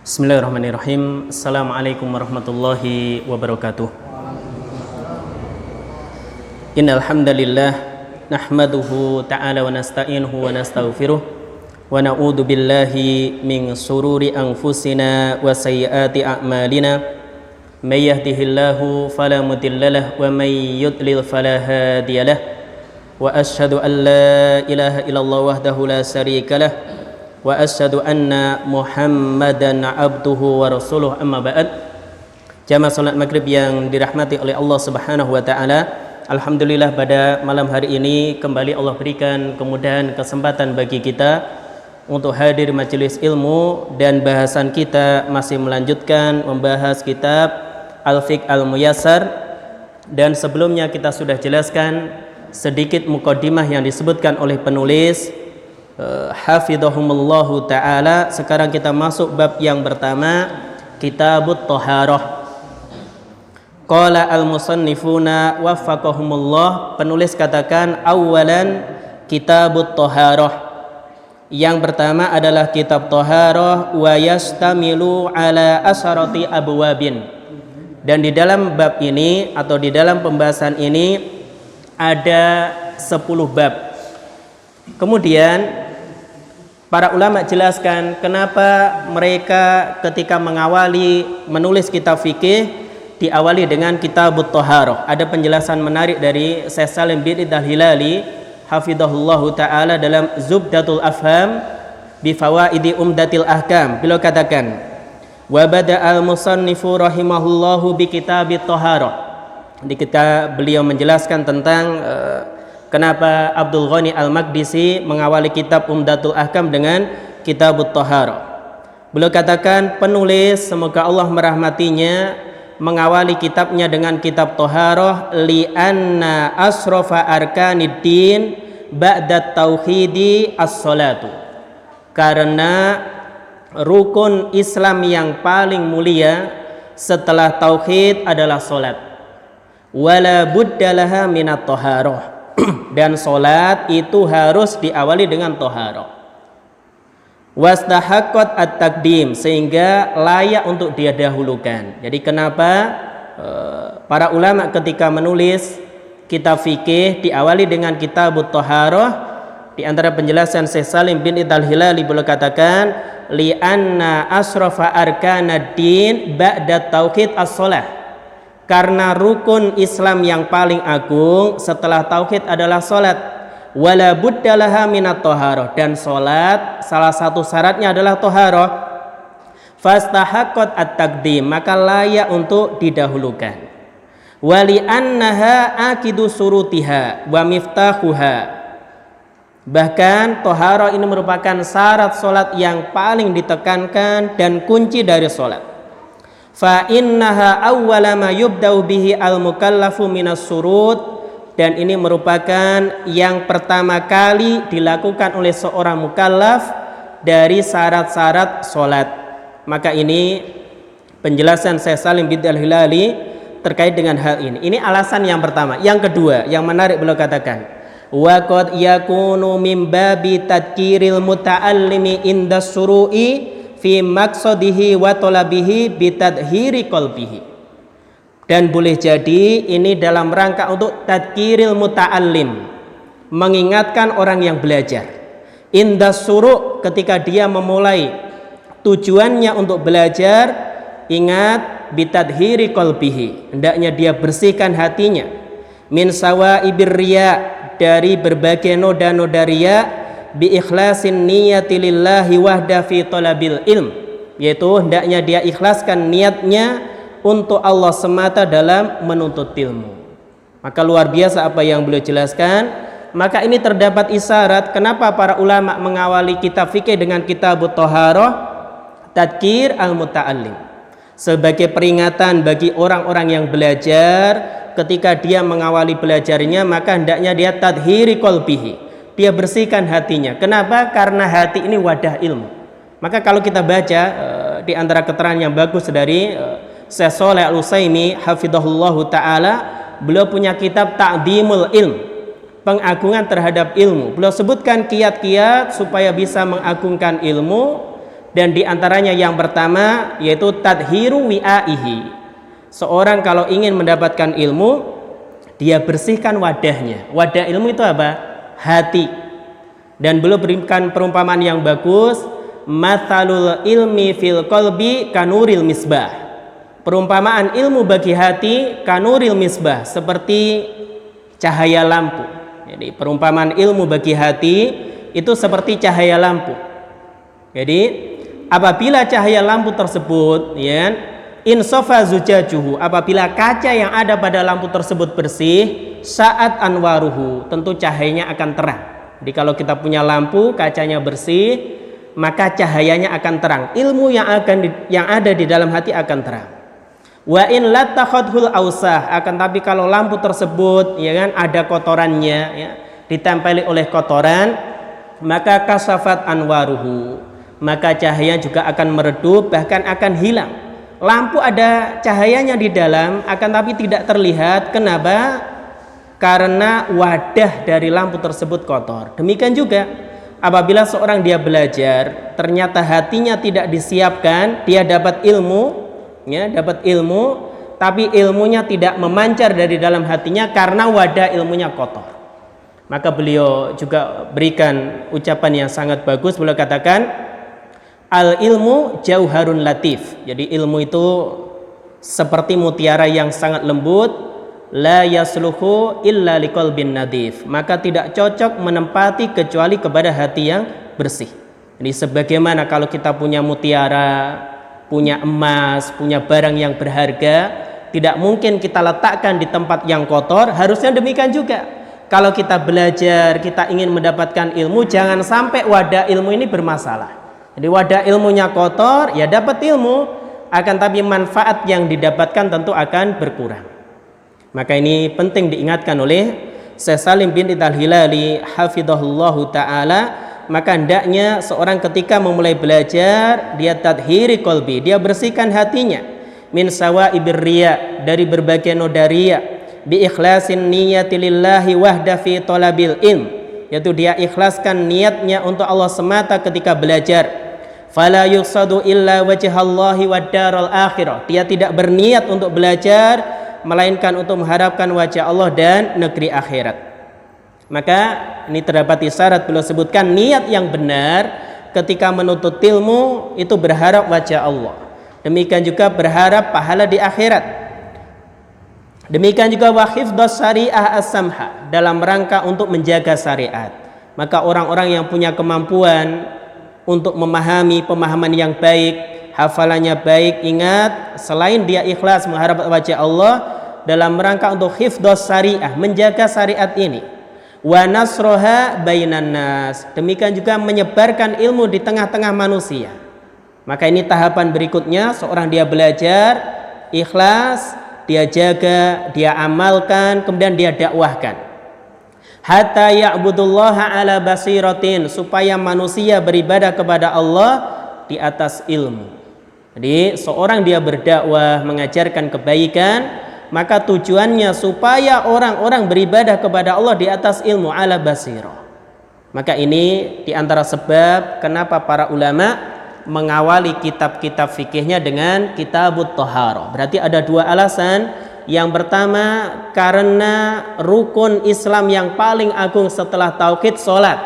Bismillahirrahmanirrahim. Assalamualaikum warahmatullahi wabarakatuh. Innal hamdalillah nahmaduhu ta'ala wa nasta'inuhu wa nastaghfiruh wa na'udzu billahi min shururi anfusina wa sayyiati a'malina. May yahdihillahu fala mudhillalah wa may yudlil fala hadiyalah. Wa asyhadu an la ilaha illallah wahdahu la syarikalah wa asyhadu anna Muhammadan abduhu wa rasuluh, amma ba'd. Jamaah salat maghrib yang dirahmati oleh Allah Subhanahu wa taala, alhamdulillah pada malam hari ini kembali Allah berikan kemudahan kesempatan bagi kita untuk hadir majelis ilmu, dan bahasan kita masih melanjutkan membahas kitab Al-Fiqh Al-Muyassar. Dan sebelumnya kita sudah jelaskan sedikit muqaddimah yang disebutkan oleh penulis hafidhahumullahu ta'ala. Sekarang kita masuk bab yang pertama, Kitabut Thaharah. Qala al-musannifuna waffaqahumullah, penulis katakan awalan Kitabut Thaharah. Yang pertama adalah kitab Thaharah, wa yastamilu ala asharati abwabin. Dan di dalam bab ini atau di dalam pembahasan ini ada 10 bab. Kemudian para ulama jelaskan kenapa mereka ketika mengawali menulis kitab fikih diawali dengan Kitabut Thaharah. Ada penjelasan menarik dari Syekh Salim bin Al-Hilali hafidhahullahu taala dalam Zubdatul Afham bi Fawaidi Umdatil Ahkam. Beliau katakan, wa bada'al musannifu rahimahullahu bi Kitabit Thaharah. Ketika beliau menjelaskan tentang kenapa Abdul Ghani Al-Maqdisi mengawali kitab Umdatul Ahkam dengan Kitabut Thaharah. Beliau katakan, penulis semoga Allah merahmatinya mengawali kitabnya dengan kitab Thaharah li'anna asrafa arkaniddin ba'da tauhidi as-salatu. Karena rukun Islam yang paling mulia setelah tauhid adalah salat. Wala buddalaha minat thaharah. Dan solat itu harus diawali dengan toharoh. Wastahaqqat at-taqdim, sehingga layak untuk dia dahulukan. Jadi kenapa para ulama ketika menulis kitab fikih diawali dengan Kitabut Thaharah? Di antara penjelasan Syekh Salim bin Al-Hilali beliau katakan, li'anna asrafa arkanaddin ba'da tauhid as-shalah. Karena rukun Islam yang paling agung setelah tauhid adalah salat. Wala buddalaha minat thaharah, dan salat salah satu syaratnya adalah thaharah. Fastahaqqat at-taqdim, maka layak untuk didahulukan. Wali annaha akidu surutiha wa miftahuha. Bahkan thaharah ini merupakan syarat salat yang paling ditekankan dan kunci dari salat. Fa innaha awwala ma yubda'u bihi al-mukallafu minas surut, dan ini merupakan yang pertama kali dilakukan oleh seorang mukallaf dari syarat-syarat salat. Maka ini penjelasan Syekh Salim bin Al-Hilali terkait dengan hal ini. Ini alasan yang pertama. Yang kedua, yang menarik beliau katakan, wa qad yakunu min babi tadkiril muta'allimi inda suru'i fi maqsadihi wa talabihi bitadhiri qalbihi. Dan boleh jadi ini dalam rangka untuk tadkiril muta'allim, mengingatkan orang yang belajar. Inda suru', ketika dia memulai tujuannya untuk belajar, ingat bitadhiri qalbihi, hendaknya dia bersihkan hatinya. Min sawaibir riya, dari berbagai noda-noda riya, bi ikhlasin niyati lillahi wahda fi talabil ilm, yaitu hendaknya dia ikhlaskan niatnya untuk Allah semata dalam menuntut ilmu. Maka luar biasa apa yang beliau jelaskan. Maka ini terdapat isyarat kenapa para ulama mengawali kitab fikih dengan Kitabut Thaharah, tadkir al-muta'allim, sebagai peringatan bagi orang-orang yang belajar. Ketika dia mengawali belajarnya, maka hendaknya dia tadhiri qalbihi, dia bersihkan hatinya. Kenapa? Karena hati ini wadah ilmu. Maka kalau kita baca di antara keterangan yang bagus dari Syekh Shalih Al-Utsaimin hafidhahullahu taala, beliau punya kitab Ta'dhimul Ilm, pengagungan terhadap ilmu. Beliau sebutkan kiat-kiat supaya bisa mengagungkan ilmu. Dan di antaranya yang pertama yaitu tadhiru wi'aihi. Seorang kalau ingin mendapatkan ilmu, dia bersihkan wadahnya. Wadah ilmu itu apa? Hati. Dan beliau berikan perumpamaan yang bagus, mathalul ilmi fil qalbi kanuril misbah. Perumpamaan ilmu bagi hati kanuril misbah, seperti cahaya lampu. Jadi perumpamaan ilmu bagi hati itu seperti cahaya lampu. Jadi apabila cahaya lampu tersebut, ya, insofa zujajuhu, apabila kaca yang ada pada lampu tersebut bersih, saat anwaruhu, tentu cahayanya akan terang. Jadi kalau kita punya lampu, kacanya bersih, maka cahayanya akan terang. Ilmu yang ada di dalam hati akan terang. Wa in latakhadhul ausah, akan tapi kalau lampu tersebut, ya kan, ada kotorannya, ya, ditempeli oleh kotoran, maka kasafat anwaruhu, maka cahaya juga akan meredup, bahkan akan hilang. Lampu ada cahayanya di dalam, akan tapi tidak terlihat. Kenapa? Karena wadah dari lampu tersebut kotor. Demikian juga apabila seorang dia belajar, ternyata hatinya tidak disiapkan, dia dapat ilmu, ya, dapat ilmu, tapi ilmunya tidak memancar dari dalam hatinya karena wadah ilmunya kotor. Maka beliau juga berikan ucapan yang sangat bagus. Beliau katakan, al ilmu jauharun latif. Jadi ilmu itu seperti mutiara yang sangat lembut, la yasluhu illa liqalbin nadif, maka tidak cocok menempati kecuali kepada hati yang bersih. Jadi sebagaimana kalau kita punya mutiara, punya emas, punya barang yang berharga, tidak mungkin kita letakkan di tempat yang kotor. Harusnya demikian juga kalau kita belajar, kita ingin mendapatkan ilmu, jangan sampai wadah ilmu ini bermasalah. Jadi wadah ilmunya kotor, ya dapat ilmu, akan tapi manfaat yang didapatkan tentu akan berkurang. Maka ini penting diingatkan oleh Syekh Salim bin Al-Hilali hafidhahullahu ta'ala. Maka hendaknya seorang ketika memulai belajar, dia tadhiri qalbi, dia bersihkan hatinya min sawaibir riya, dari berbagai noda riya, bi ikhlasin niyati lillahi wahda fi talabil ilm, yaitu dia ikhlaskan niatnya untuk Allah semata ketika belajar. Fala yuqsadu illa wajhallahi wad daral akhirah, dia tidak berniat untuk belajar melainkan untuk mengharapkan wajah Allah dan negeri akhirat. Maka ini terdapat isyarat, beliau sebutkan niat yang benar ketika menuntut ilmu itu berharap wajah Allah. Demikian juga berharap pahala di akhirat. Demikian juga wa hifdhas syariah as-samha, dalam rangka untuk menjaga syariat. Maka orang-orang yang punya kemampuan untuk memahami pemahaman yang baik, hafalannya baik, ingat, selain dia ikhlas mengharap wajah Allah, dalam rangka untuk hifdhas syariah, menjaga syariat ini, wa nasroha bainan nas, demikian juga menyebarkan ilmu di tengah-tengah manusia. Maka ini tahapan berikutnya, seorang dia belajar, ikhlas, dia jaga, dia amalkan, kemudian dia dakwahkan. Hatta ya'budullaha ala basiratin, supaya manusia beribadah kepada Allah di atas ilmu. Jadi seorang dia berdakwah, mengajarkan kebaikan, maka tujuannya supaya orang-orang beribadah kepada Allah di atas ilmu, ala basirah. Maka ini diantara sebab kenapa para ulama mengawali kitab-kitab fikihnya dengan kitabut thaharah. Berarti ada dua alasan. Yang pertama, karena rukun Islam yang paling agung setelah tauhid, salat.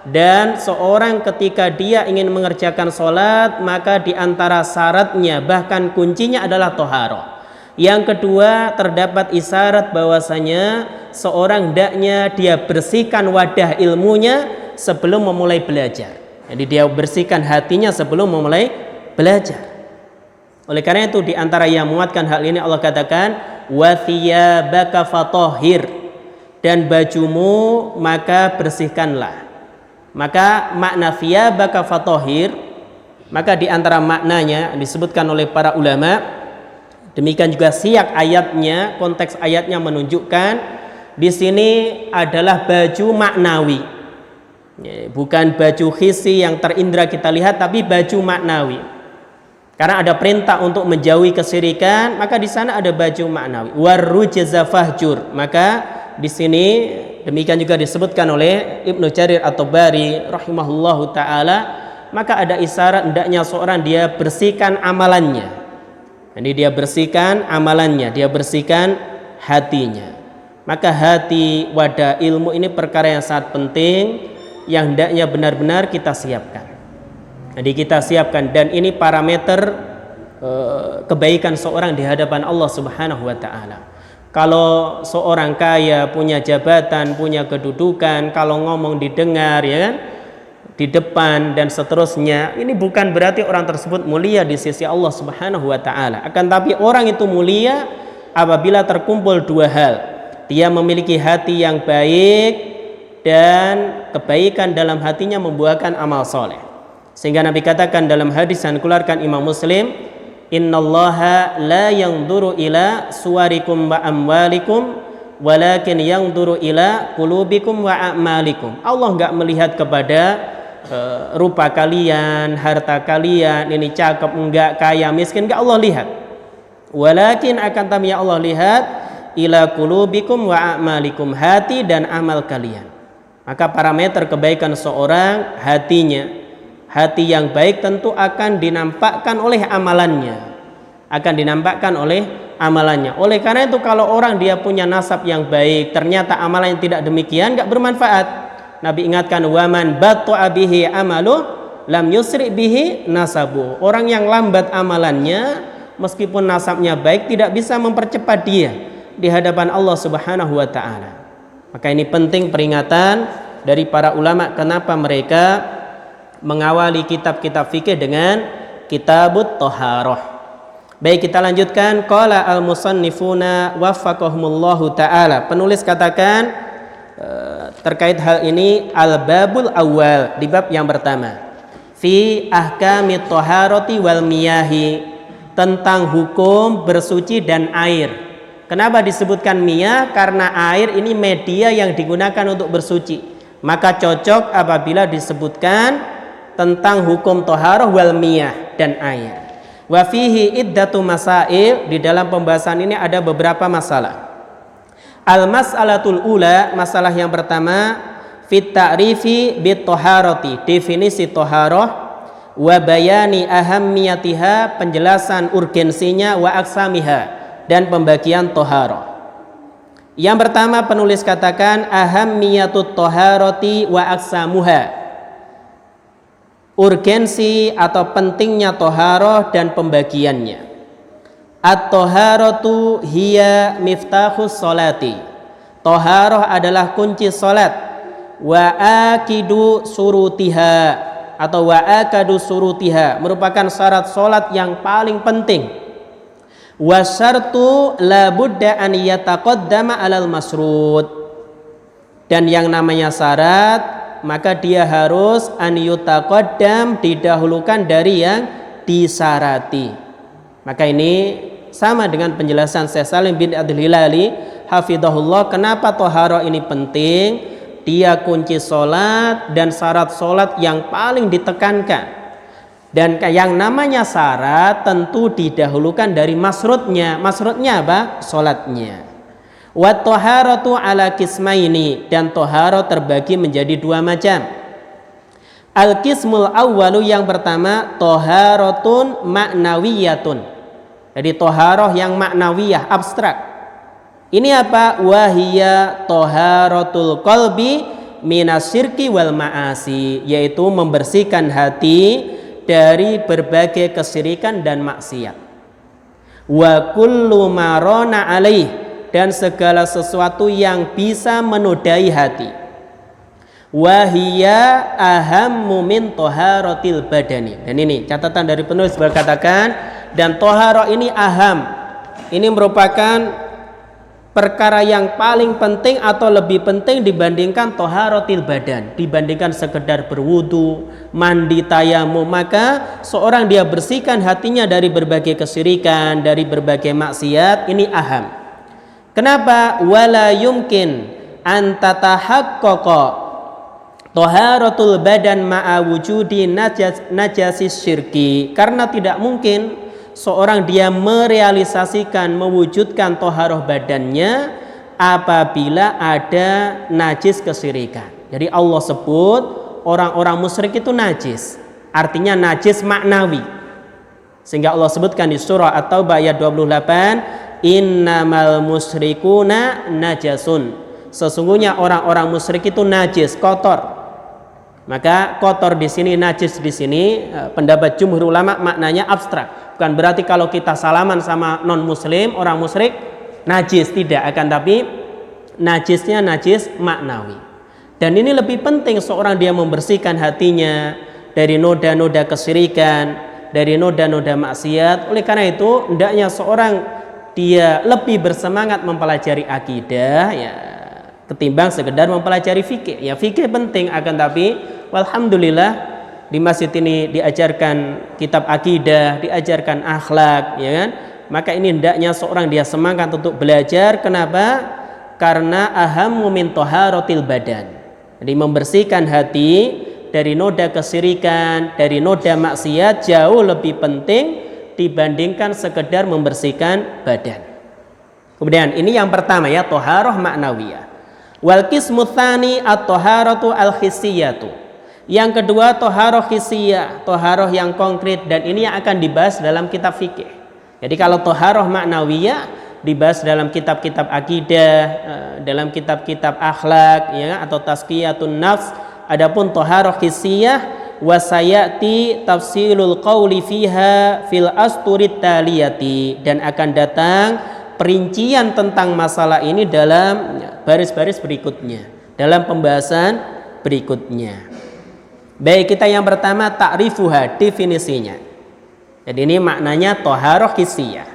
Dan seorang ketika dia ingin mengerjakan salat, maka diantara syaratnya, bahkan kuncinya adalah thaharah. Yang kedua, terdapat isyarat bahwasanya seorang hendaknya dia bersihkan wadah ilmunya sebelum memulai belajar. Jadi dia bersihkan hatinya sebelum memulai belajar. Oleh karena itu di antara yang menguatkan hal ini Allah katakan, wa thiyabaka fatahhir, dan bajumu maka bersihkanlah. Maka makna thiyabaka fatahhir, maka di antara maknanya disebutkan oleh para ulama, demikian juga siyak ayatnya, konteks ayatnya menunjukkan di sini adalah baju maknawi. Bukan baju hissi yang terindra kita lihat, tapi baju maknawi. Karena ada perintah untuk menjauhi kesyirikan, maka di sana ada baju maknawi. Warrujza fahjur. Maka di sini demikian juga disebutkan oleh Ibnu Jarir At-Tabari rahimahullahu taala, maka ada isyarat hendaknya seorang dia bersihkan amalannya. Jadi dia bersihkan amalannya, dia bersihkan hatinya. Maka hati, wadah ilmu ini perkara yang sangat penting yang hendaknya benar-benar kita siapkan. Jadi kita siapkan, dan ini parameter kebaikan seorang di hadapan Allah Subhanahu wa taala. Kalau seorang kaya, punya jabatan, punya kedudukan, kalau ngomong didengar, ya kan, di depan dan seterusnya, ini bukan berarti orang tersebut mulia di sisi Allah Subhanahu wa taala. Akan tapi orang itu mulia apabila terkumpul dua hal. Dia memiliki hati yang baik dan kebaikan dalam hatinya membuahkan amal soleh. Sehingga Nabi katakan dalam hadis yang dikeluarkan Imam Muslim, innallaha la yanzuru ila suwarikum wa amwalikum walakin yanzuru ila qulubikum wa a'malikum. Allah enggak melihat kepada rupa kalian, harta kalian, ini cakep enggak, kaya miskin, enggak Allah lihat. Walakin akan tapi Allah lihat ila qulubikum wa a'malikum, hati dan amal kalian. Maka parameter kebaikan seorang hatinya. Hati yang baik tentu akan dinampakkan oleh amalannya. Akan dinampakkan oleh amalannya. Oleh karena itu kalau orang dia punya nasab yang baik, ternyata amalannya tidak demikian, enggak bermanfaat. Nabi ingatkan, waman batta'a bihi amalu lam yusri bihi nasabu. Orang yang lambat amalannya meskipun nasabnya baik tidak bisa mempercepat dia di hadapan Allah Subhanahu wa taala. Maka ini penting peringatan dari para ulama kenapa mereka mengawali kitab-kitab fikih dengan kitabut thaharah. Baik, kita lanjutkan. Qala al-musannifuna waffaqahumullahu taala. Penulis katakan terkait hal ini al-babul awal, di bab yang pertama. Fi ahkamit thaharati wal miyahi, tentang hukum bersuci dan air. Kenapa disebutkan miyah? Karena air ini media yang digunakan untuk bersuci. Maka cocok apabila disebutkan tentang hukum thaharah wal miyah dan air. Wa fihi iddatu masail, di dalam pembahasan ini ada beberapa masalah. Al mas'alatul ula, masalah yang pertama, fit ta'rifi bit thaharati, definisi thaharah, wa bayani ahammiyatiha, penjelasan urgensinya, wa aksamiha, dan pembagian thaharah. Yang pertama penulis katakan ahammiyatut thaharati wa aksamuha, urgensi atau pentingnya toharoh dan pembagiannya. At-toharatu hiya miftahus solati, toharoh adalah kunci solat. Wa akidu surutiha atau wa akadu surutiha, merupakan syarat solat yang paling penting. Wa syartu la budda an yataqaddama alal masrud, dan yang namanya syarat maka dia harus an yutaqaddam, didahulukan dari yang disarati. Maka ini sama dengan penjelasan Syekh Salim bin Abdul Hilali hafizahullah, kenapa thaharah ini penting. Dia kunci solat dan syarat solat yang paling ditekankan, dan yang namanya syarat tentu didahulukan dari masrudnya. Masrudnya apa? Solatnya. Wa thaharatu ala qismaini, dan thaharah terbagi menjadi dua macam. Al qismul awwalu, yang pertama, thaharatun ma'nawiyatun. Jadi thaharah yang maknawiyah, abstrak. Ini apa? Wa hiya thaharatul qalbi minasyirki wal ma'asi, yaitu membersihkan hati dari berbagai kesyirikan dan maksiat. Wa kullu marana alaih, dan segala sesuatu yang bisa menodai hati. Wahia ahammu min toharotil badani, dan ini catatan dari penulis berkatakan, dan toharo ini aham, ini merupakan perkara yang paling penting atau lebih penting dibandingkan toharotil badan, dibandingkan sekedar berwudu, mandi, tayamum. Maka seorang dia bersihkan hatinya dari berbagai kesyirikan, dari berbagai maksiat, ini aham. Kenapa? Wala yumkin an tatahaqqaqa thaharatul badan ma'a wujudi najasis syirki, karena tidak mungkin seorang dia merealisasikan, mewujudkan thaharah badannya apabila ada najis kesyirikan. Jadi Allah sebut orang-orang musyrik itu najis. artinya najis maknawi. Sehingga Allah sebutkan di surah At-Taubah ayat 28, innamal musyrikuna najasun. Sesungguhnya orang-orang musyrik itu najis, kotor. Maka kotor di sini, najis di sini, pendapat jumhur ulama maknanya abstrak. Bukan berarti kalau kita salaman sama non muslim, orang musyrik najis, tidak, akan tapi najisnya najis maknawi. Dan ini lebih penting seorang dia membersihkan hatinya dari noda-noda kesyirikan, dari noda-noda maksiat. Oleh karena itu hendaknya seorang dia lebih bersemangat mempelajari akidah ya ketimbang sekedar mempelajari fikih. Ya fikih penting, akan tapi alhamdulillah di masjid ini diajarkan kitab akidah, diajarkan akhlak, ya kan? Maka ini hendaknya seorang dia semangat untuk belajar. Kenapa? Karena ahammu min taharatil badan. Jadi membersihkan hati dari noda kesyirikan, dari noda maksiat jauh lebih penting dibandingkan sekedar membersihkan badan. Kemudian ini yang pertama ya, thaharah ma'nawiyah. Wal qismu tsani at-thaharatu al-hissiyatu. Yang kedua thaharah hissiyah, thaharah yang konkret, dan ini yang akan dibahas dalam kitab fikih. Jadi kalau thaharah ma'nawiyah dibahas dalam kitab-kitab akidah, dalam kitab-kitab akhlak ya atau tazkiyatun nafs. Adapun thaharah hissiyah wasayati tafsilul qawli fiha fil asturit taliyati, dan akan datang perincian tentang masalah ini dalam baris-baris berikutnya, dalam pembahasan berikutnya. Baik, kita yang pertama ta'rifuha, definisinya. Jadi ini maknanya thaharah hissiyah.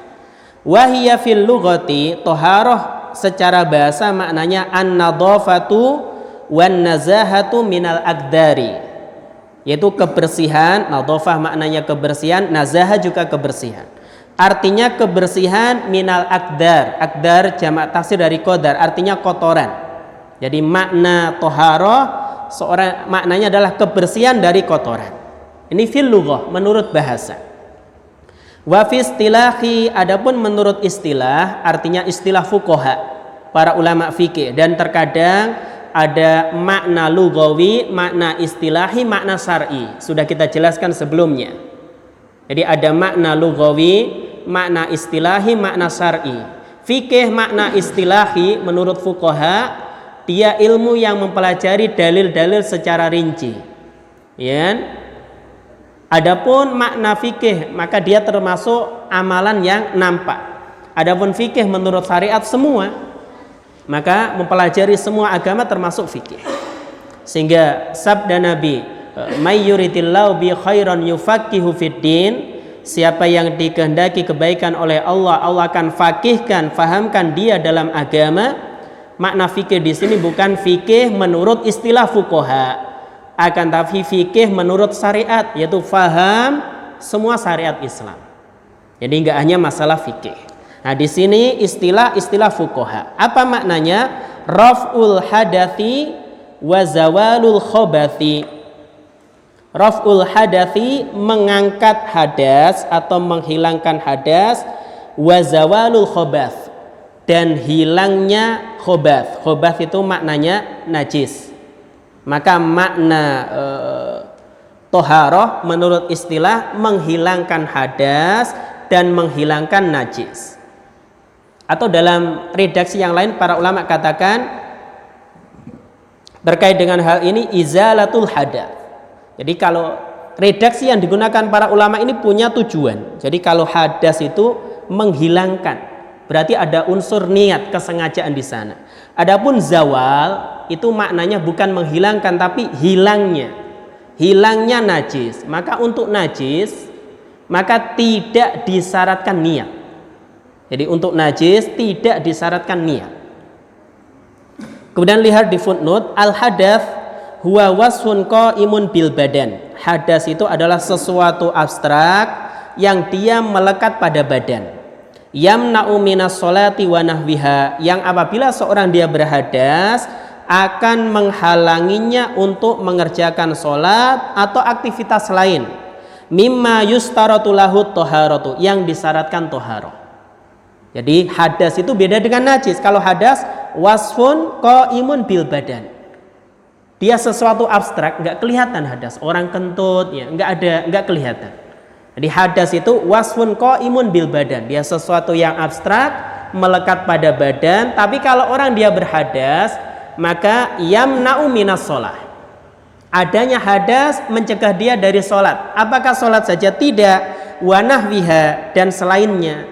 Wa hiya fil lughati, thaharah secara bahasa maknanya an-nadhafatu wan nazahatu minal aqdari, yaitu kebersihan. Nadhafah maknanya kebersihan, nazahah juga kebersihan. Artinya kebersihan minal aqdar. Aqdar jamak taksir dari qadar, artinya kotoran. Jadi makna thaharah seorang maknanya adalah kebersihan dari kotoran. Ini fil lughah, menurut bahasa. Wa fi istilahi, adapun menurut istilah, artinya istilah fuqaha, para ulama fikih. Dan terkadang ada makna lughawi, makna istilahi, makna syar'i. Sudah kita jelaskan sebelumnya. Jadi ada makna lughawi, makna istilahi, makna syar'i. Fikih makna istilahi menurut fuqaha, dia ilmu yang mempelajari dalil-dalil secara rinci. Ya. Adapun makna fikih, maka dia termasuk amalan yang nampak. Adapun fikih menurut syariat semua, maka mempelajari semua agama termasuk fikih. Sehingga sabda Nabi, may yuridillahu bi khairan yufaqihu fid din, siapa yang dikehendaki kebaikan oleh Allah, Allah akan fakihkan, fahamkan dia dalam agama. Makna fikih di sini bukan fikih menurut istilah fuqaha, akan tapi fikih menurut syariat, yaitu faham semua syariat Islam. Jadi enggak hanya masalah fikih. Nah, di sini istilah fuqaha. Apa maknanya? Raf'ul hadathi wa zawalul khobathi. Raf'ul hadathi, mengangkat hadas atau menghilangkan hadas, wa zawalul khobath, dan hilangnya khobath. Khobath itu maknanya najis. Maka makna toharoh menurut istilah menghilangkan hadas dan menghilangkan najis. Atau dalam redaksi yang lain para ulama katakan terkait dengan hal ini izalatul hadas. Jadi kalau redaksi yang digunakan para ulama ini punya tujuan. Jadi kalau hadas itu menghilangkan, berarti ada unsur niat, kesengajaan di sana. Adapun zawal itu maknanya bukan menghilangkan tapi hilangnya najis. Maka untuk najis maka tidak disyaratkan niat. Jadi untuk najis tidak disyaratkan niat. Kemudian lihat di footnote, al hadath huwa wasfun qaimun bil badan. Hadas itu adalah sesuatu abstrak yang dia melekat pada badan. Yamna'u minas sholati wa nahwiha, yang apabila seorang dia berhadas akan menghalanginya untuk mengerjakan sholat atau aktivitas lain. Mimma yustaratu lahu toharatu, yang disyaratkan toharoh. Jadi hadas itu beda dengan najis. Kalau hadas wasfun qaimun bil badan, Dia sesuatu abstrak, nggak kelihatan hadas. Orang kentut, ya nggak kelihatan. Jadi hadas itu wasfun qaimun bil badan. Dia sesuatu yang abstrak, melekat pada badan. Tapi kalau orang dia berhadas, maka yamna'u minas sholah. Adanya hadas mencegah dia dari sholat. Apakah sholat saja? Tidak. Wa nahwiha, dan selainnya.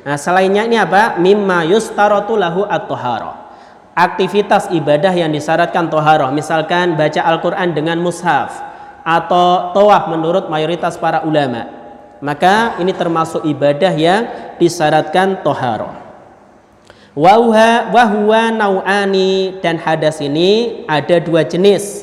Nah, selainnya ini apa? Mimma yustaratu lahu at-taharah. Aktivitas ibadah yang disyaratkan toharoh, misalkan baca Al-Quran dengan mushaf atau tawaf menurut mayoritas para ulama, maka ini termasuk ibadah yang disyaratkan toharoh. Wahuwa nau'ani, dan hadas ini ada dua jenis.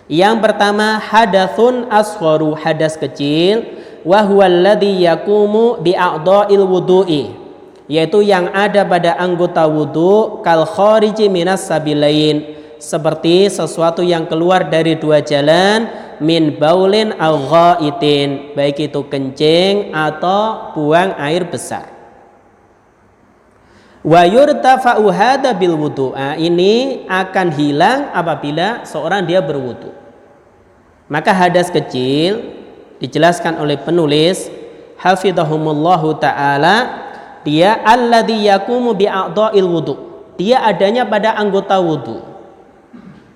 Yang pertama hadatsun asgharu, hadas kecil, wahuwa alladhi yakumu bi'a'dha'il wudu'i, yaitu yang ada pada anggota wudu, kal khariji minas sabilain, seperti sesuatu yang keluar dari dua jalan, min baulin au ghaitin, baik itu kencing atau buang air besar. Wa yurtafa'u hadza bil wudu, ini akan hilang apabila seorang dia berwudu. Maka hadas kecil dijelaskan oleh penulis hafizahumullahu taala, dia alladzi yakumu bi'a'dha'il wudu, dia adanya pada anggota wudu.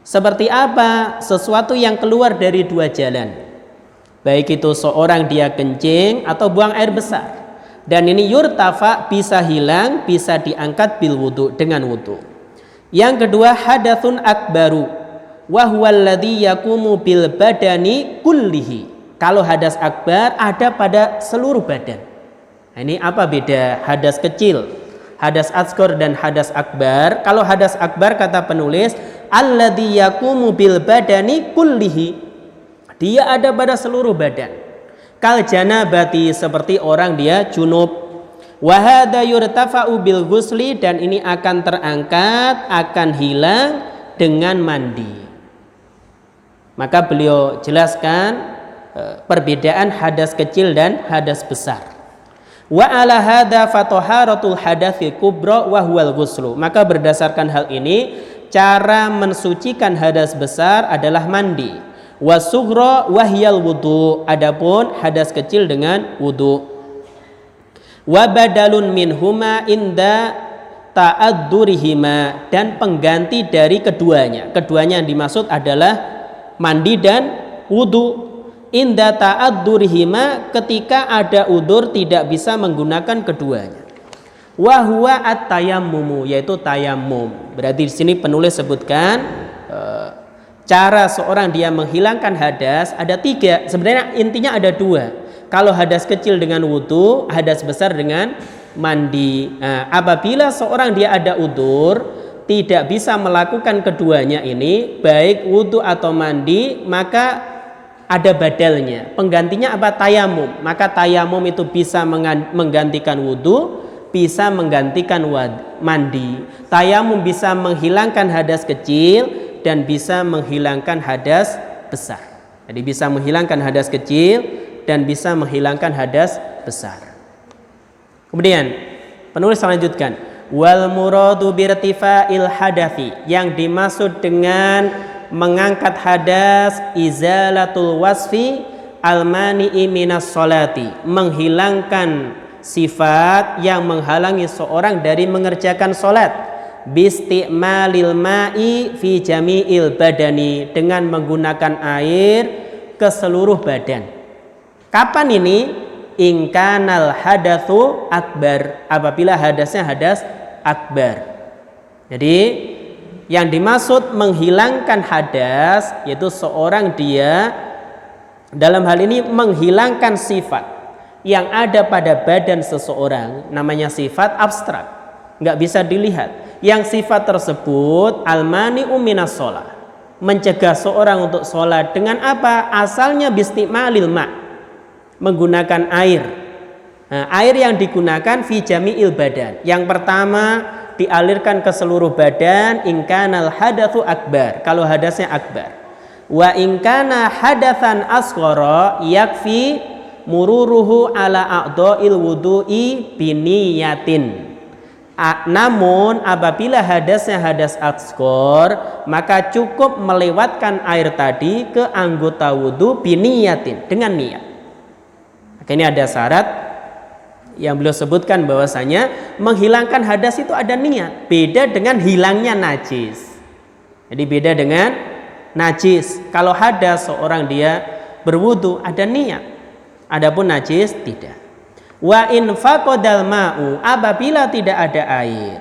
Seperti apa? Sesuatu yang keluar dari dua jalan, baik itu seorang dia kencing atau buang air besar. Dan ini yurtafa, bisa hilang, bisa diangkat bil wudu, dengan wudu. Yang kedua hadatsun akbaru, wa huwal ladzi yakumu bil badani kullihi. Kalau hadas akbar ada pada seluruh badan. Ini apa beda hadas kecil, hadas asghar dan hadas akbar? Kalau hadas akbar kata penulis alladzi yakumu bil badani kullihi, dia ada pada seluruh badan. Kal janabati, seperti orang dia junub. Wa hadza yurtafa'u bil ghusli, dan ini akan terangkat, akan hilang dengan mandi. Maka beliau jelaskan perbedaan hadas kecil dan hadas besar. Wa ala hadza fataharatul hadatsil kubra wa huwal ghuslu, maka berdasarkan hal ini cara mensucikan hadas besar adalah mandi. Wa sughra wa hiyal wudu, adapun hadas kecil dengan wudu. Wa badalun minhuma inda ta'adzurihima, dan pengganti dari keduanya. Keduanya yang dimaksud adalah mandi dan wudu. Inda ta'adzurihima, ketika ada udzur tidak bisa menggunakan keduanya. Wa huwa at-tayammumu, yaitu tayamum. Berarti di sini penulis sebutkan cara seorang dia menghilangkan hadas ada tiga. Sebenarnya intinya ada dua. Kalau hadas kecil dengan wudu, hadas besar dengan mandi. Nah, apabila seorang dia ada udzur tidak bisa melakukan keduanya ini, baik wudu atau mandi, maka ada badalnya. Penggantinya apa? Tayamum. Maka tayamum itu bisa menggantikan wudu, bisa menggantikan mandi. Tayamum bisa menghilangkan hadas kecil dan bisa menghilangkan hadas besar. Jadi bisa menghilangkan hadas kecil dan bisa menghilangkan hadas besar. Kemudian penulis melanjutkan, wal muradu birtifa'il hadathi, yang dimaksud dengan mengangkat hadas izalatul wasfi almani'i minas sholati, menghilangkan sifat yang menghalangi seorang dari mengerjakan sholat, bisti'malil ma'i fi jami'il badani, dengan menggunakan air ke seluruh badan. Kapan ini? Ingkanal hadatsu akbar, apabila hadasnya hadas akbar. Jadi yang dimaksud menghilangkan hadas yaitu seorang dia dalam hal ini menghilangkan sifat yang ada pada badan seseorang, namanya sifat abstrak, nggak bisa dilihat. Yang sifat tersebut almani'u minas sholah, mencegah seorang untuk sholat dengan apa? Asalnya bisti'malil ma', menggunakan air. Nah, air yang digunakan fi jami'il badan. Yang pertama dialirkan ke seluruh badan, ingkanal hadatsu akbar, kalau hadasnya akbar. Wa ingkana hadatsan asghara yakfi mururuhu ala a'dha'il wudu'i biniyatin. Namun apabila hadasnya hadas asghar, maka cukup melewatkan air tadi ke anggota wudu biniyatin, dengan niat. Maka ini ada syarat yang beliau sebutkan bahwasanya menghilangkan hadas itu ada niat. Beda dengan hilangnya najis. Jadi beda dengan najis. Kalau hadas seorang dia berwudu ada niat. Adapun najis tidak. Wa in faqadal ma'u, apabila tidak ada air,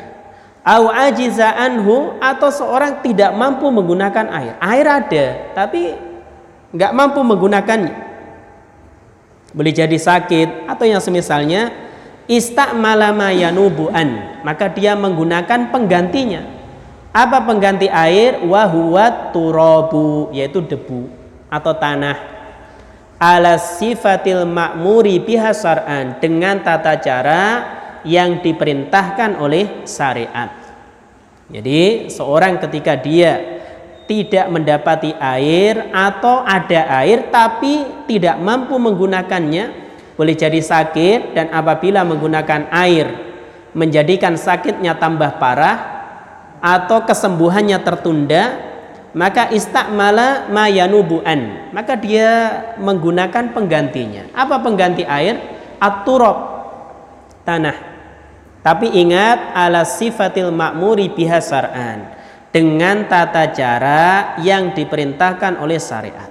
au ajiza anhu, atau seorang tidak mampu menggunakan air. Air ada tapi nggak mampu menggunakannya. Boleh jadi sakit atau yang semisalnya, istamala ma yanubuan, maka dia menggunakan penggantinya. Apa pengganti air? Wa huwa turabu, yaitu debu atau tanah. Ala sifatil ma'muri biha syar'an, dengan tata cara yang diperintahkan oleh syariat. Jadi seorang ketika dia tidak mendapati air atau ada air tapi tidak mampu menggunakannya, boleh jadi sakit, dan apabila menggunakan air menjadikan sakitnya tambah parah atau kesembuhannya tertunda, maka istakmala ma yanubuan, maka dia menggunakan penggantinya. Apa pengganti air? At-turab, tanah. Tapi ingat, ala sifatil ma'muri biha syar'an, dengan tata cara yang diperintahkan oleh syariat.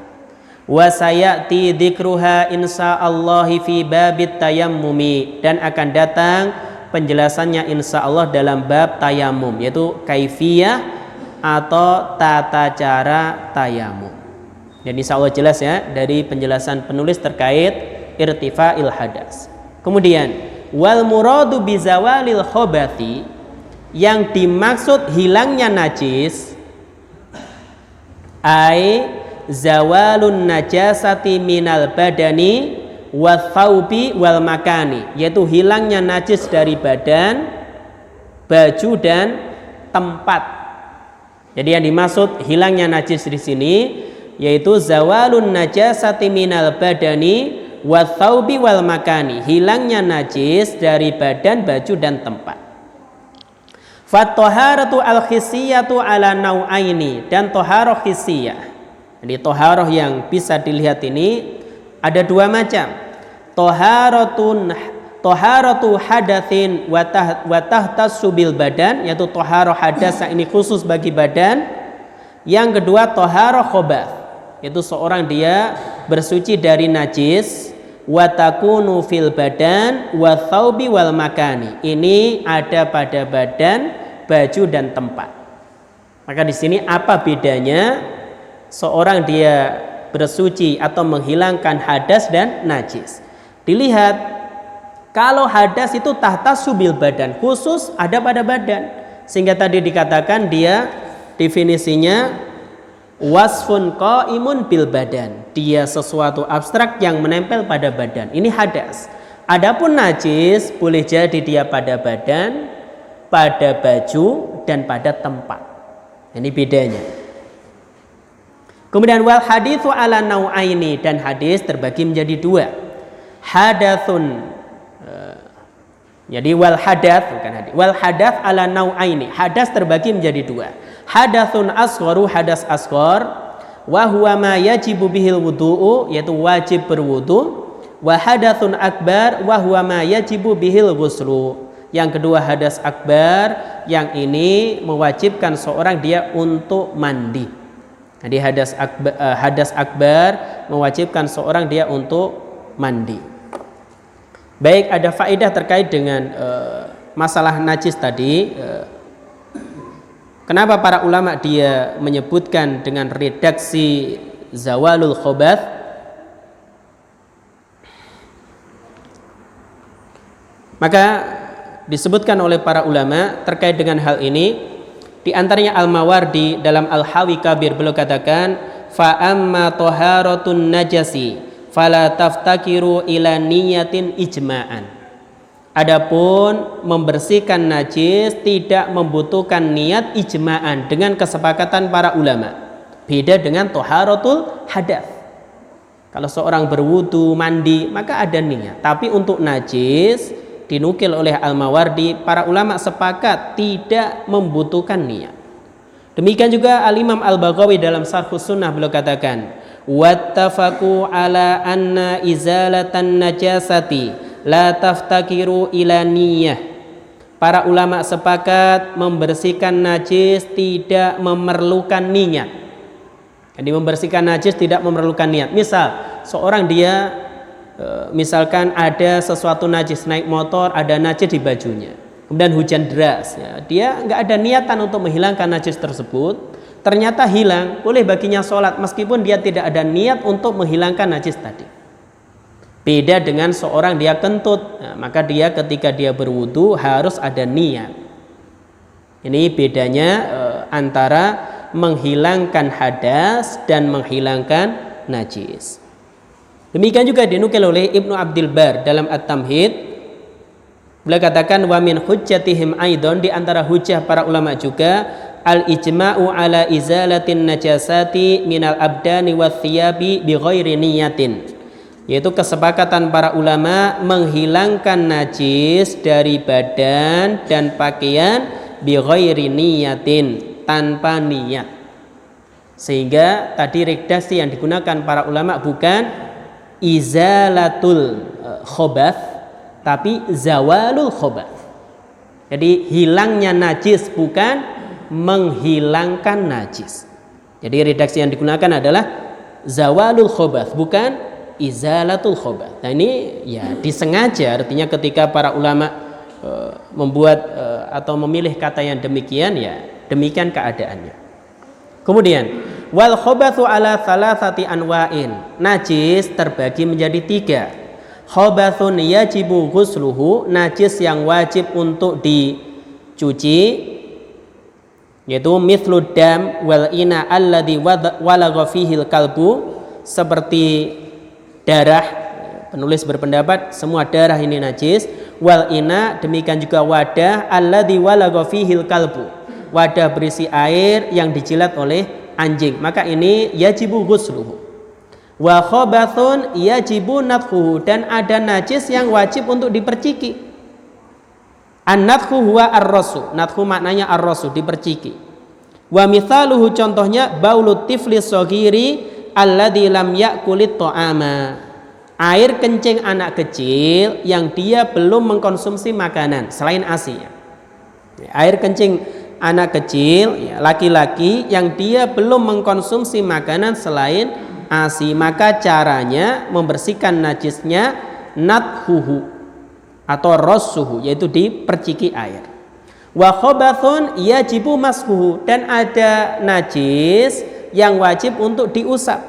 Wa sayati dzikruha insyaallah fi babit tayammumi, dan akan datang penjelasannya insyaallah dalam bab tayammum, yaitu kaifiyah atau tata cara tayamum. Jadi insyaallah jelas ya dari penjelasan penulis terkait irtifa'il hadas. Kemudian wal muradu bizawalil khobathi, yang dimaksud hilangnya najis, ai zawalun najasati minal badani wa thawbi wal makani, yaitu hilangnya najis dari badan, baju dan tempat. Jadi yang dimaksud hilangnya najis di sini yaitu zawalun najasati minal badani wa thawbi wal makani, hilangnya najis dari badan, baju dan tempat. Fat-taharatu al-khissiyatu ala nau'aini, dan taharah khissiyah. Jadi taharah yang bisa dilihat ini ada dua macam. Taharatu hadatsin wa tahtassu bil badan, yaitu taharah hadas yang ini khusus bagi badan. Yang kedua taharah khobath, yaitu seorang dia bersuci dari najis, wa takunu fil badan wa thawbi wal makani, ini ada pada badan, baju dan tempat. Maka di sini apa bedanya seorang dia bersuci atau menghilangkan hadas dan najis? Dilihat, kalau hadas itu tahtassu bil badan, khusus ada pada badan, sehingga tadi dikatakan dia definisinya wasfun qaimun bil badan, dia sesuatu abstrak yang menempel pada badan, ini hadas. Adapun najis boleh jadi dia pada badan, pada baju dan pada tempat. Ini bedanya. Kemudian wal haditsu ala nau'aini, dan hadis terbagi menjadi dua. Hadatsun, jadi wal hadath, bukan hadis. Wal hadath ala nau'aini, hadas terbagi menjadi dua. Hadatsun asgharu, hadas asghar, wa huwa ma yajibu bihil wudu'u, yaitu wajib berwudu. Wa hadatsun akbar, wa huwa ma yajibu bihil ghuslu. Yang kedua hadas akbar, yang ini mewajibkan seorang dia untuk mandi. Jadi hadas akbar mewajibkan seorang dia untuk mandi. Baik, ada faedah terkait dengan masalah najis tadi. Kenapa para ulama dia menyebutkan dengan redaksi zawalul khobath? Maka disebutkan oleh para ulama terkait dengan hal ini, di antaranya Al-Mawardi dalam Al-Hawi Kabir, beliau katakan fa amma taharatun najasi fala taftakiru ila niyatin ijma'an. Adapun membersihkan najis tidak membutuhkan niat ijma'an, dengan kesepakatan para ulama. Beda dengan taharatul hadath. Kalau seorang berwudu, mandi, maka ada niat. Tapi untuk najis dinukil oleh Al-Mawardi, para ulama sepakat tidak membutuhkan niat. Demikian juga Al-Imam Al-Baghawi dalam Syarhus Sunnah beliau katakan, wattafaqu ala anna izalatan najasati la taftakiru ila niyyah. Para ulama sepakat membersihkan najis tidak memerlukan niat. Jadi membersihkan najis tidak memerlukan niat. Misal seorang dia misalkan ada sesuatu najis, naik motor ada najis di bajunya, kemudian hujan deras, ya, dia nggak ada niatan untuk menghilangkan najis tersebut, ternyata hilang, boleh baginya sholat meskipun dia tidak ada niat untuk menghilangkan najis tadi. Beda dengan seorang dia kentut, nah, maka dia ketika dia berwudu harus ada niat. Ini bedanya antara menghilangkan hadas dan menghilangkan najis. Demikian juga dinukil oleh Ibnu Abdul Bar dalam At-Tamhid. Beliau katakan wa min hujjatihim aidon, di antara hujjah para ulama juga al-ijma'u ala izalatin najasati minal abdani wath-thiyabi bi ghairi niyatin, yaitu kesepakatan para ulama menghilangkan najis dari badan dan pakaian bi ghairi niyatin, tanpa niat. Sehingga tadi redaksi yang digunakan para ulama bukan izalatul khobath, tapi zawalul khobath. Jadi hilangnya najis bukan menghilangkan najis. Jadi redaksi yang digunakan adalah zawalul khobath, bukan izalatul khobath. Nah ini ya disengaja, artinya ketika para ulama membuat atau memilih kata yang demikian, ya demikian keadaannya. Kemudian wal khobathu ala thalathati anwa'in, najis terbagi menjadi 3. Khobathun yajibu ghusluhu, najis yang wajib untuk dicuci, yaitu mithlud dam wal ina alladhi walagha fihil kalbu, seperti darah. Penulis berpendapat semua darah ini najis. Wal ina, demikian juga wadah alladhi walagha fihil kalbu, wadah berisi air yang dijilat oleh anjing, maka ini yajibu ghusluhu. Wa khobathun yajibu nathuhu, dan ada najis yang wajib untuk diperciki. An-nathu huwa ar-rasu, nathu maknanya ar-rasu, diperciki. Wa mithaluhu, contohnya baulut tifli shaghiri alladzi lam ya'kulit ta'ama, air kencing anak kecil yang dia belum mengkonsumsi makanan selain ASI. Air kencing anak kecil, ya, laki-laki yang dia belum mengkonsumsi makanan selain ASI, maka caranya membersihkan najisnya nathuhu atau rassuhu, yaitu diperciki air. Wa khobathun yajibu mashuhu, dan ada najis yang wajib untuk diusap.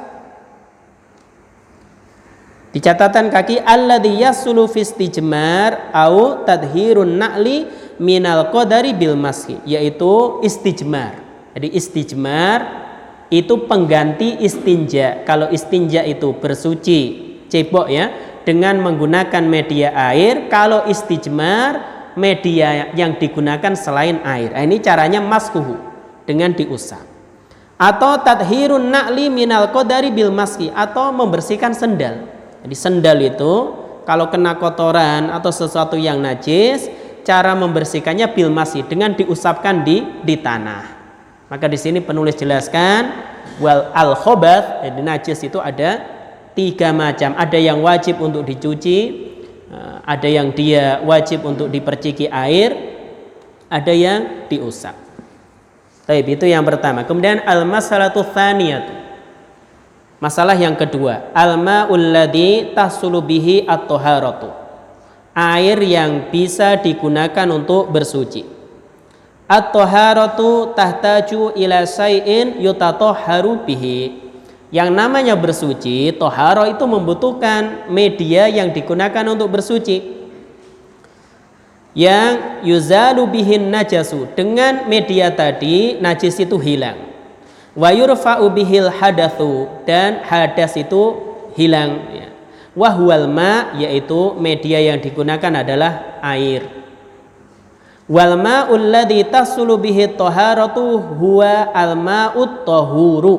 Di catatan kaki alladzi yasulu fi istijmar au tadhirun na'li minal qadari bil maski, yaitu istijmar. Jadi istijmar itu pengganti istinja. Kalau istinja itu bersuci, cebok ya, dengan menggunakan media air. Kalau istijmar, media yang digunakan selain air. Nah, ini caranya maskuhu, dengan diusap. Atau tadhirun na'li minal qadari bil maski, atau membersihkan sendal. Jadi sendal itu kalau kena kotoran atau sesuatu yang najis, cara membersihkannya bil masih, dengan diusapkan di tanah. Maka di sini penulis jelaskan wal al khobath, jadi najis itu ada 3 macam. Ada yang wajib untuk dicuci, ada yang dia wajib untuk diperciki air, ada yang diusap. Baik, itu yang pertama. Kemudian al masalatu tsaniyatu, masalah yang kedua, al-ma'ul ladzi tahsulu bihi at-taharatu, air yang bisa digunakan untuk bersuci. At-taharatu tahtaju ila syai'in yutatahharu bihi, yang namanya bersuci, toharo itu membutuhkan media yang digunakan untuk bersuci, yang yuzalu bihin najasu, dengan media tadi najis itu hilang. Wa yurfa'u bihil hadatsu, dan hadas itu hilang, ya. Wa huwal ma, yaitu media yang digunakan adalah air. Wal ma'ul ladzi tahsulu bihi taharatu huwa al ma'ut tahuru,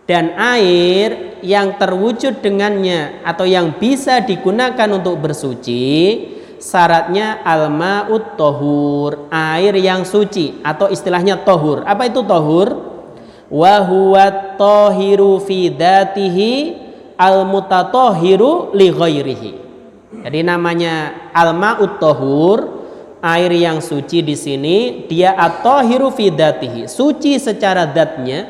dan air yang terwujud dengannya atau yang bisa digunakan untuk bersuci syaratnya al-ma'ut tohur, air yang suci atau istilahnya tohur. Apa itu tohur? Wa huwa tohiru fi dzatihi al-mutatohiru li ghairihi. Jadi namanya al-ma'ut tohur, air yang suci di sini dia at-tohiru fi dzatihi, suci secara zatnya,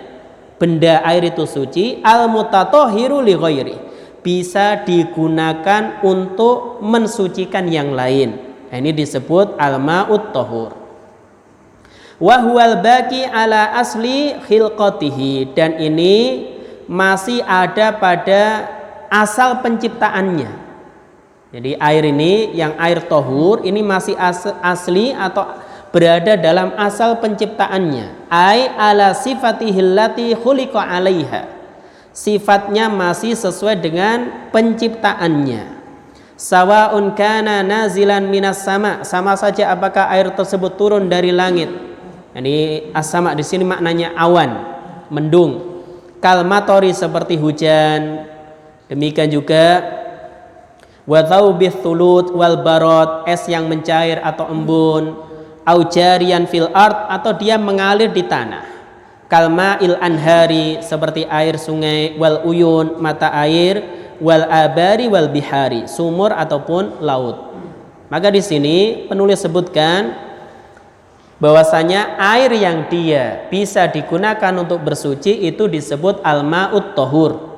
benda air itu suci, al-mutatohiru li ghairihi, bisa digunakan untuk mensucikan yang lain. Nah, ini disebut al-ma'ut tohur. Wa huwal baqi ala asli khilqatihi, dan ini masih ada pada asal penciptaannya. Jadi air ini, yang air tohur ini masih asli atau berada dalam asal penciptaannya. Ai ala sifatihil lati khuliqa 'alaiha, sifatnya masih sesuai dengan penciptaannya. Sawaun kana nazilan minas sama, sama saja apakah air tersebut turun dari langit. Ini as-sama di sini maknanya awan, mendung. Kal matori, seperti hujan. Demikian juga wa thaubith thulut wal barad, es yang mencair atau embun. Au jariyan fil ard, atau dia mengalir di tanah. Kalma'il anhari, seperti air sungai. Wal uyun, mata air. Wal abari wal bihari, sumur ataupun laut. Maka di sini penulis sebutkan bahwasanya air yang dia bisa digunakan untuk bersuci itu disebut al-ma'ut tohur.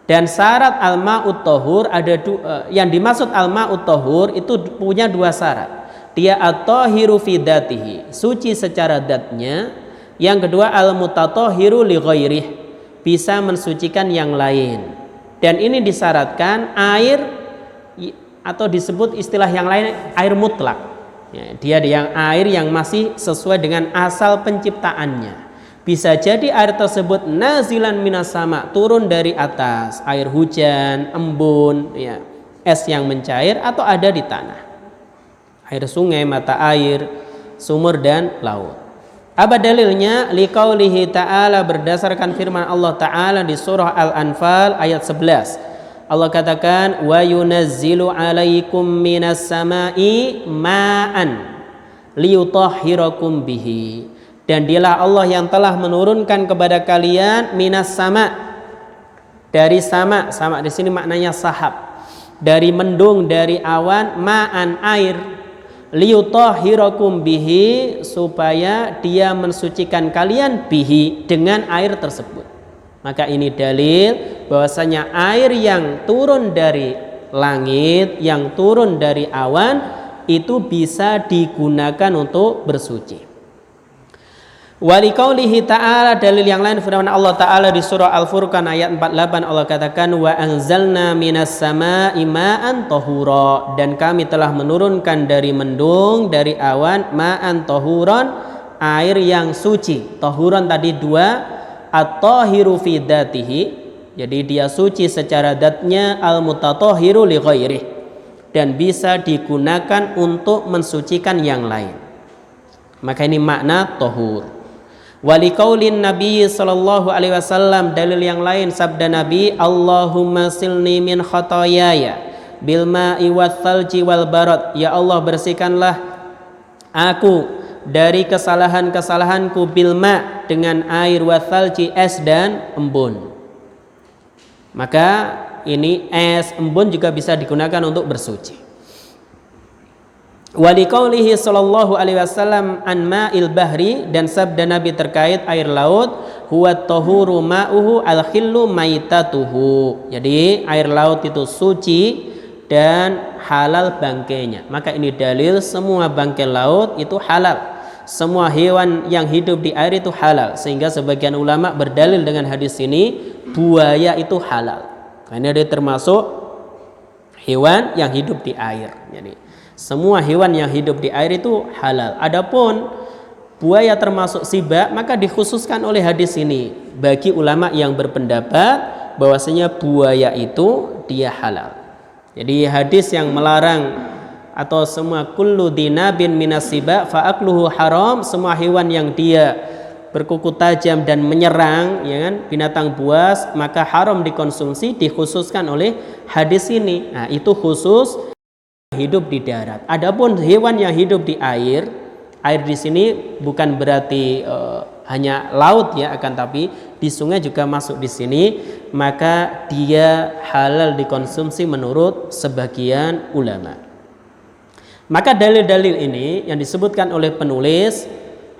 Dan syarat al-ma'ut tohur ada yang dimaksud al-ma'ut tohur itu punya dua syarat. Dia at-tohiru fi dzatihi, suci secara dzatnya. Yang kedua al-mutatohiru li ghairih, bisa mensucikan yang lain. Dan ini disyaratkan air, atau disebut istilah yang lain air mutlak. Ya, dia yang air yang masih sesuai dengan asal penciptaannya. Bisa jadi air tersebut nazilan minas sama, turun dari atas, air hujan, embun, ya, es yang mencair, atau ada di tanah, air sungai, mata air, sumur dan laut. Apa dalilnya? Liqaulihi ta'ala, berdasarkan firman Allah Ta'ala di surah Al-Anfal ayat 11. Allah katakan wa yunazzilu 'alaikum minas sama'i ma'an liyutahhirakum bihi, dan dialah Allah yang telah menurunkan kepada kalian minas sama, dari sama. Sama di sini maknanya sahab, dari mendung, dari awan, ma'an air, liyutahhirakum bihi, supaya dia mensucikan kalian bihi, dengan air tersebut. Maka ini dalil bahwasanya air yang turun dari langit, yang turun dari awan, itu bisa digunakan untuk bersuci. Waliqaulihi ta'ala, dalil yang lain firman Allah Ta'ala di surah Al-Furqan ayat 48, Allah katakan wa anzalna minas sama'i ma'an tahura, dan kami telah menurunkan dari mendung, dari awan, ma'an tahuran, air yang suci. Tahuran tadi dua, at-tahiru fi dzatihi, jadi dia suci secara dzatnya, al-mutatohiru li ghairih, dan bisa digunakan untuk mensucikan yang lain. Maka ini makna tahur. Waliqaulin Nabi sallallahu alaihi wasallam, dalil yang lain sabda Nabi, Allahumma silni min khotoyaya bil ma'i wal thalji wal barad, ya Allah bersihkanlah aku dari kesalahan-kesalahanku, bilma, dengan air, wathalji, es dan embun. Maka ini es, embun juga bisa digunakan untuk bersuci. Waliqaulihi sallallahu alaihi wasallam an ma'il bahri, dan sabda Nabi terkait air laut, huwa tahuru ma'uhu al-khillu maitatuhu, jadi air laut itu suci dan halal bangkainya. Maka ini dalil semua bangkai laut itu halal, semua hewan yang hidup di air itu halal. Sehingga sebagian ulama berdalil dengan hadis ini, buaya itu halal karena dia termasuk hewan yang hidup di air. Jadi semua hewan yang hidup di air itu halal. Adapun buaya termasuk siba, maka dikhususkan oleh hadis ini bagi ulama yang berpendapat bahwasanya buaya itu dia halal. Jadi hadis yang melarang atau semua kullu dinabin minas siba fa akluhu haram, semua hewan yang dia berkuku tajam dan menyerang, ya kan, binatang buas, maka haram dikonsumsi, dikhususkan oleh hadis ini. Nah, itu khusus hidup di darat. Adapun hewan yang hidup di air di sini bukan berarti hanya laut ya, akan tapi di sungai juga masuk di sini, maka dia halal dikonsumsi menurut sebagian ulama. Maka dalil-dalil ini yang disebutkan oleh penulis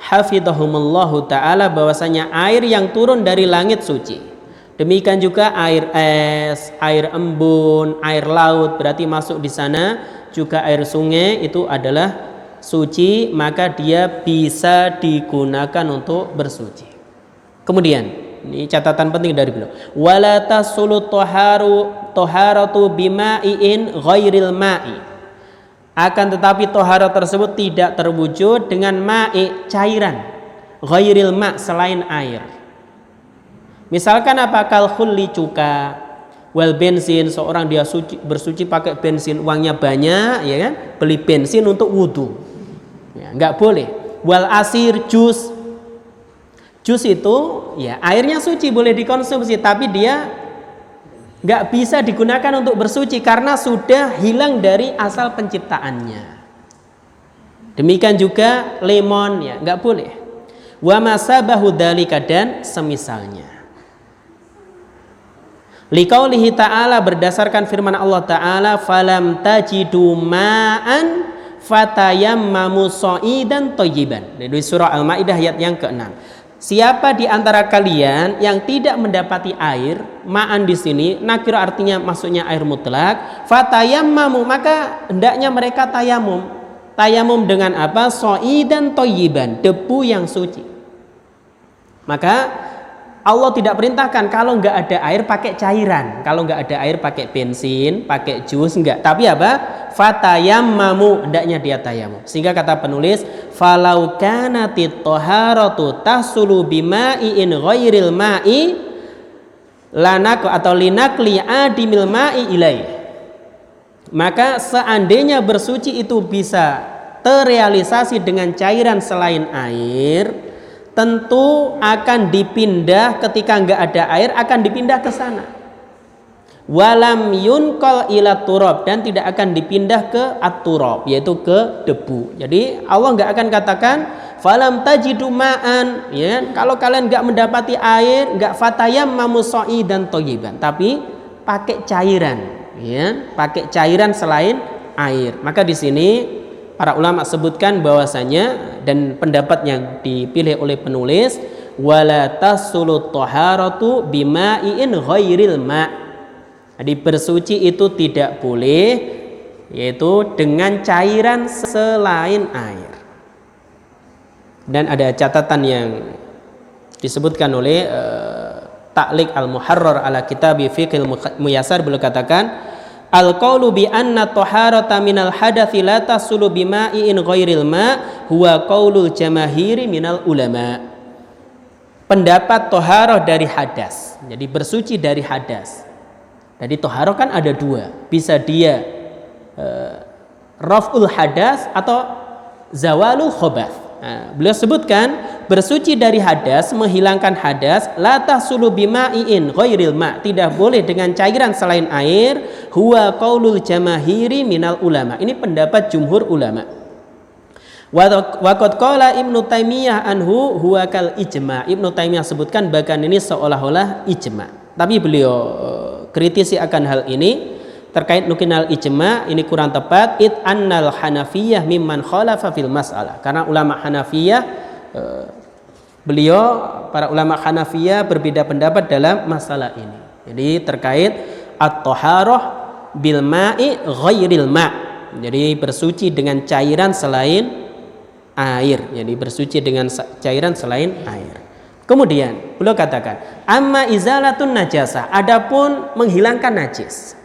hafidhahumullahu ta'ala bahwasanya air yang turun dari langit suci. Demikian juga air es, air embun, air laut berarti masuk di sana, juga air sungai itu adalah suci, maka dia bisa digunakan untuk bersuci. Kemudian, ini catatan penting dari beliau. Wala tasulu taharatu bima'in ghairil ma'i. Akan tetapi toharat tersebut tidak terwujud dengan ma'i, cairan, ghairil ma' selain air. Misalkan apa? Kal khulli, cuka, wal bensin, seorang dia bersuci pakai bensin, uangnya banyak ya kan, beli bensin untuk wudhu ya, nggak boleh. Wal asir, jus itu ya airnya suci, boleh dikonsumsi, tapi dia nggak bisa digunakan untuk bersuci karena sudah hilang dari asal penciptaannya. Demikian juga lemon ya nggak boleh. Wa masabahu dzalika, dan semisalnya. Liqaulihi ta'ala, berdasarkan firman Allah Ta'ala, falam tajidu ma'an fatayammamu sha'idan thayyiban. Dari surah Al-Maidah ayat yang ke-6. Siapa di antara kalian yang tidak mendapati air, ma'an di sini nakir artinya maksudnya air mutlak, fatayammamu, maka hendaknya mereka tayamum. Tayamum dengan apa? Sha'idan thayyiban, debu yang suci. Maka Allah tidak perintahkan kalau nggak ada air pakai cairan, kalau nggak ada air pakai bensin, pakai jus, enggak. Tapi apa? Fatayammamu, hendaknya dia tayamum. Sehingga kata penulis, falau kanatit taharatu tahsulu bima'in ghairil ma'i lanak atau linakli adimil ma'i ilaih. Maka seandainya bersuci itu bisa terrealisasi dengan cairan selain air, tentu akan dipindah ketika enggak ada air, akan dipindah ke sana. Walam yunqal ila turab, dan tidak akan dipindah ke at-turab, yaitu ke debu. Jadi Allah enggak akan katakan falam tajidu ma'an ya, kalau kalian enggak mendapati air, enggak fatayammamu sha'idan thayyiban, tapi pakai cairan ya, pakai cairan selain air. Maka di sini para ulama sebutkan bahwasanya, dan pendapat yang dipilih oleh penulis, wala tasulu taharatu bima'in ghairil ma'. Jadi bersuci itu tidak boleh yaitu dengan cairan selain air. Dan ada catatan yang disebutkan oleh Ta'liq al-Muharrar ala Kitabi Fiqhil Muyassar, beliau katakan al-qaulu bi anna taharata minal hadathi la tasulu bima'in ghairil ma' huwa qaulul jamahiri minal ulama. Pendapat toharoh dari hadas, jadi bersuci dari hadas. Jadi toharoh kan ada dua, bisa dia raf'ul hadas atau zawalul khobath. Nah, beliau sebutkan bersuci dari hadas, menghilangkan hadas, la tahsulu bima'in ghairil ma', tidak boleh dengan cairan selain air, huwa qaulul jamahiri minal ulama. Ini pendapat jumhur ulama. Wa qad qala Ibnu Taimiyah anhu huwa kal ijma'. Ibnu Taimiyah sebutkan bahkan ini seolah-olah ijma'. Tapi beliau kritisi akan hal ini terkait nukinal ijma', ini kurang tepat. It annal Hanafiyah mimman khalafa fil mas'alah. Karena ulama Hanafiyah para ulama Hanafiyah berbeda pendapat dalam masalah ini. Jadi terkait at-taharah bil ma'i ghairil ma'. Jadi bersuci dengan cairan selain air. Jadi bersuci dengan cairan selain air. Kemudian beliau katakan, amma izalatun najasa, adapun menghilangkan najis.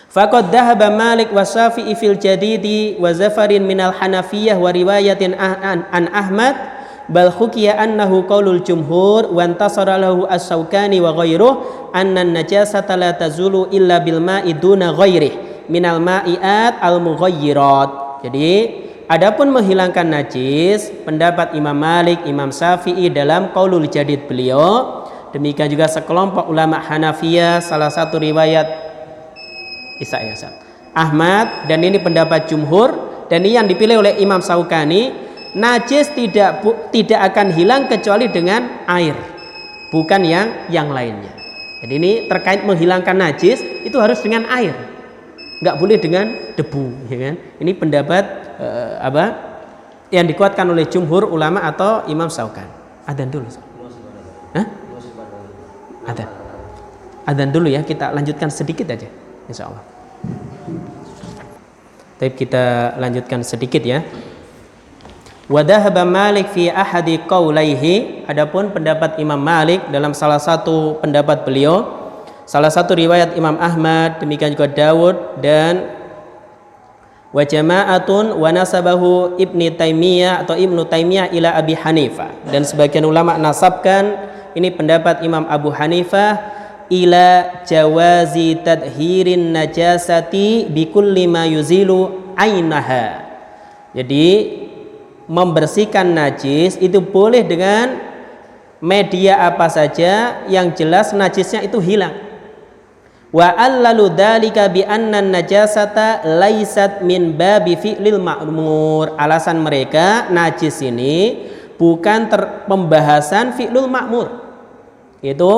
Faqad dhahaba Malik wa Syafi'i fil jadidi wa Zafarin minal Hanafiyah wa riwayatin an Ahmad bal hukiya annahu qaulul jumhur wa antasara lahu as-Sawkani wa ghairuh anna an-najasata la tazulu illa bil ma'i duna ghairih minal ma'iat al-mughayyirat. Jadi adapun menghilangkan najis, pendapat Imam Malik, Imam Syafi'i dalam qaulul jadid beliau, demikian juga sekelompok ulama Hanafiyah, salah satu riwayat Ahmad, dan ini pendapat jumhur, dan ini yang dipilih oleh Imam Syaukani, najis tidak akan hilang kecuali dengan air, bukan yang lainnya. Jadi ini terkait menghilangkan najis itu harus dengan air, nggak boleh dengan debu, ya kan? Ini pendapat yang dikuatkan oleh jumhur ulama atau Imam Syaukani. Adzan dulu. Hah? Adzan dulu ya, kita lanjutkan sedikit aja, insya Allah. Tapi kita lanjutkan sedikit ya. Wa dhahaba Malik fi ahadi qaulaihi, adapun pendapat Imam Malik dalam salah satu pendapat beliau, salah satu riwayat Imam Ahmad, demikian juga Dawud dan wa jama'atun wa nasabahu Ibnu Taimiyah atau Ibnu Taimiyah ila Abi Hanifah, dan sebagian ulama nasabkan ini pendapat Imam Abu Hanifah ila jawazi tadhirin najasati bikulli ma yuzilu ainaha. Jadi membersihkan najis itu boleh dengan media apa saja yang jelas najisnya itu hilang. Wa allalu dzalika bi anna najasata laisat min babi fi'lil ma'mur. Alasan mereka najis ini bukan pembahasan fi'lul ma'mur, itu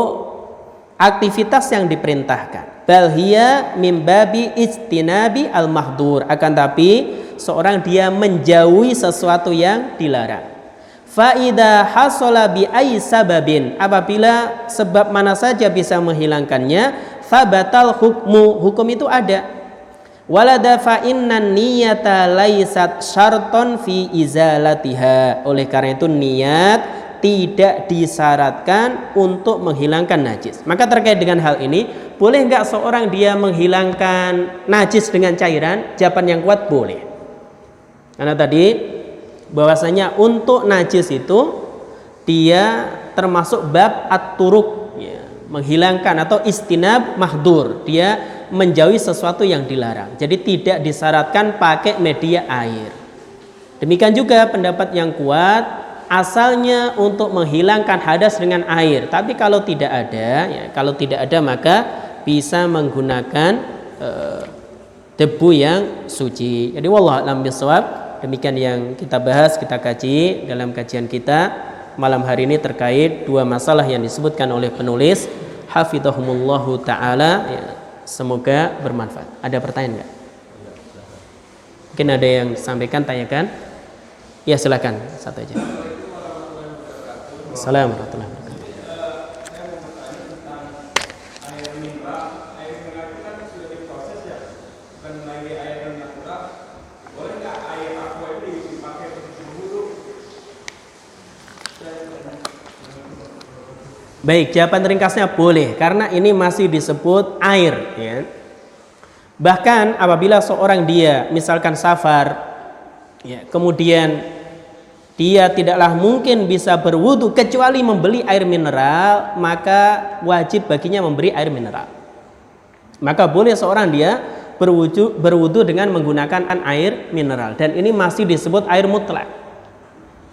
aktivitas yang diperintahkan. Bal hiya min babi ijtinabi al mahdur, akan tapi seorang dia menjauhi sesuatu yang dilarang. Fa idza hasala bi ay sababin, apabila sebab mana saja bisa menghilangkannya, fabatal hukmu, hukum itu ada. Walada fa innan niyata laisat syarton fi izalatiha, oleh karena itu niat tidak disyaratkan untuk menghilangkan najis. Maka terkait dengan hal ini, boleh enggak seorang dia menghilangkan najis dengan cairan? Jawaban yang kuat boleh. Karena tadi bahwasanya untuk najis itu dia termasuk bab at-turuk, ya, menghilangkan atau istinab mahdur, dia menjauhi sesuatu yang dilarang. Jadi tidak disyaratkan pakai media air. Demikian juga pendapat yang kuat, asalnya untuk menghilangkan hadas dengan air. Tapi kalau tidak ada, maka bisa menggunakan debu yang suci. Jadi wallahu a'lam bishawab. Demikian yang kita bahas, kita kaji dalam kajian kita malam hari ini terkait dua masalah yang disebutkan oleh penulis hafizahumullahu ta'ala, ya, semoga bermanfaat. Ada pertanyaan enggak? Mungkin ada yang disampaikan, tanyakan. Ya silakan, satu aja. Assalamualaikum warahmatullahi wabarakatuh. Baik, jawaban ringkasnya boleh, karena ini masih disebut air, ya. Bahkan apabila seorang dia misalkan safar, ya, kemudian dia tidaklah mungkin bisa berwudu kecuali membeli air mineral, maka wajib baginya memberi air mineral. Maka boleh seorang dia berwudu dengan menggunakan air mineral, dan ini masih disebut air mutlak.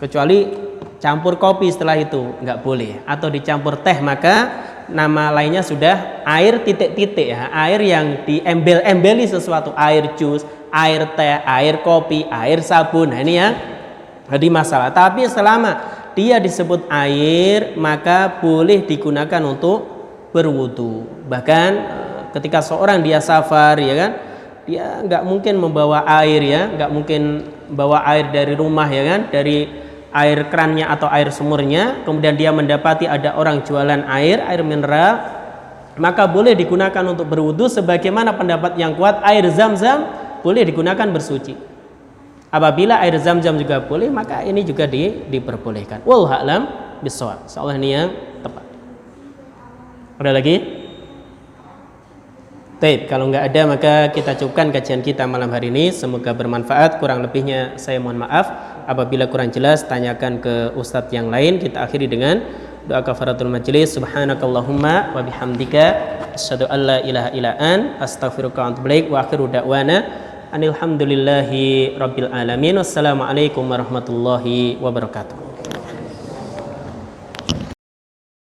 Kecuali campur kopi setelah itu nggak boleh, atau dicampur teh, maka nama lainnya sudah air titik-titik, ya, air yang diembel-embeli sesuatu, air jus, air teh, air kopi, air sabun. Nah ini yang jadi masalah. Tapi selama dia disebut air, maka boleh digunakan untuk berwudu. Bahkan ketika seorang dia safar, ya kan, dia nggak mungkin membawa air, ya, nggak mungkin bawa air dari rumah, ya kan, dari air kerannya atau air sumurnya, kemudian dia mendapati ada orang jualan air mineral, maka boleh digunakan untuk berwudu. Sebagaimana pendapat yang kuat, air zam-zam boleh digunakan bersuci. Apabila air zam-zam juga boleh, maka ini juga diperbolehkan. Wallahu a'lam bishawab. Insyaallah ini yang tepat. Ada lagi? Baik, kalau nggak ada maka kita cukupkan kajian kita malam hari ini. Semoga bermanfaat. Kurang lebihnya saya mohon maaf. Apabila kurang jelas, tanyakan ke ustadz yang lain. Kita akhiri dengan doa kafaratul majlis. Subhanakallahumma wa bihamdika asyhadu an la ilaha illa anta astaghfiruka wa atubu ilaik. Wa akhiru da'wana alhamdulillahi rabbil alamin. Wassalamualaikum warahmatullahi wabarakatuh.